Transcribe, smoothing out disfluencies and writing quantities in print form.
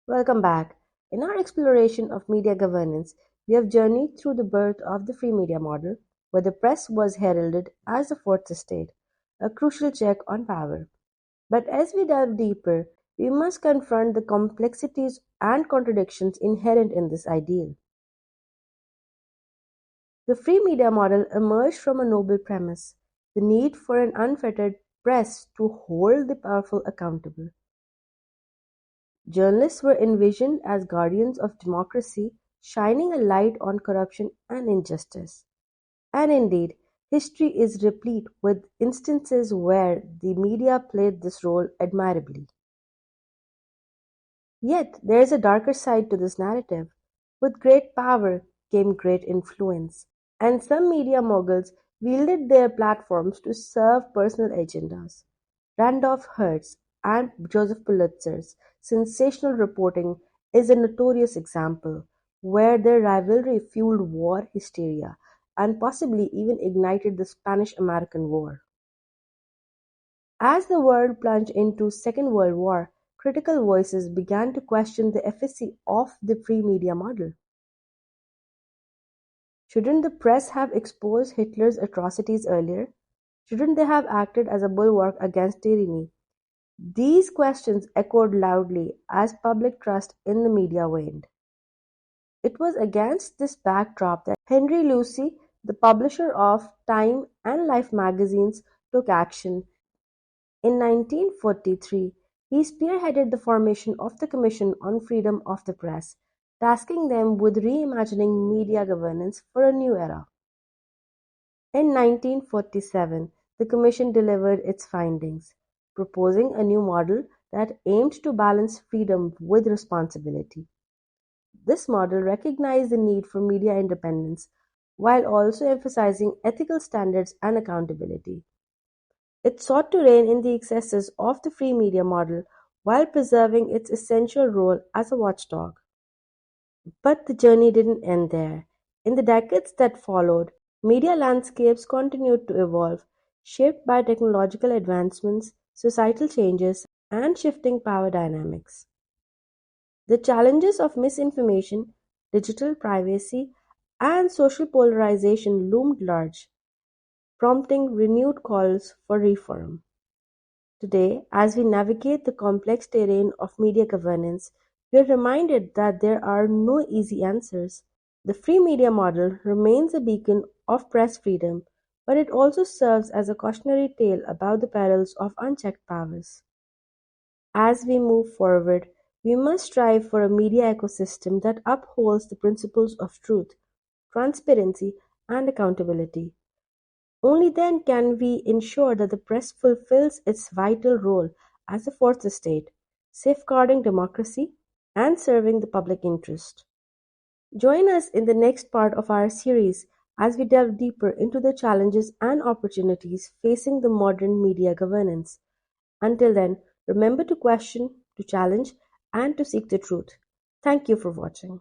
Welcome back. In our exploration of media governance, we have journeyed through the birth of the free media model, where the press was heralded as the fourth estate, a crucial check on power. But as we delve deeper, we must confront the complexities and contradictions inherent in this ideal. The free media model emerged from a noble premise: the need for an unfettered press to hold the powerful accountable. Journalists were envisioned as guardians of democracy, shining a light on corruption and injustice. And indeed, history is replete with instances where the media played this role admirably. Yet, there is a darker side to this narrative. With great power came great influence, and some media moguls wielded their platforms to serve personal agendas. Randolph Hearst and Joseph Pulitzer's sensational reporting is a notorious example, where their rivalry fueled war hysteria and possibly even ignited the Spanish-American War. As the world plunged into Second World War, critical voices began to question the efficacy of the free media model. Shouldn't the press have exposed Hitler's atrocities earlier? Shouldn't they have acted as a bulwark against tyranny? These questions echoed loudly as public trust in the media waned. It was against this backdrop that Henry Lucy, the publisher of Time and Life magazines, took action. In 1943, he spearheaded the formation of the Commission on Freedom of the Press, tasking them with reimagining media governance for a new era. In 1947, the Commission delivered its findings, proposing a new model that aimed to balance freedom with responsibility. This model recognized the need for media independence while also emphasizing ethical standards and accountability. It sought to rein in the excesses of the free media model while preserving its essential role as a watchdog. But the journey didn't end there. In the decades that followed, media landscapes continued to evolve, shaped by technological advancements, societal changes, and shifting power dynamics. The challenges of misinformation, digital privacy, and social polarization loomed large, prompting renewed calls for reform. Today, as we navigate the complex terrain of media governance, we are reminded that there are no easy answers. The free media model remains a beacon of press freedom, but it also serves as a cautionary tale about the perils of unchecked powers. As we move forward, we must strive for a media ecosystem that upholds the principles of truth, transparency, and accountability. Only then can we ensure that the press fulfills its vital role as a fourth estate, safeguarding democracy and serving the public interest. Join us in the next part of our series as we delve deeper into the challenges and opportunities facing the modern media governance. Until then, remember to question, to challenge, and to seek the truth. Thank you for watching.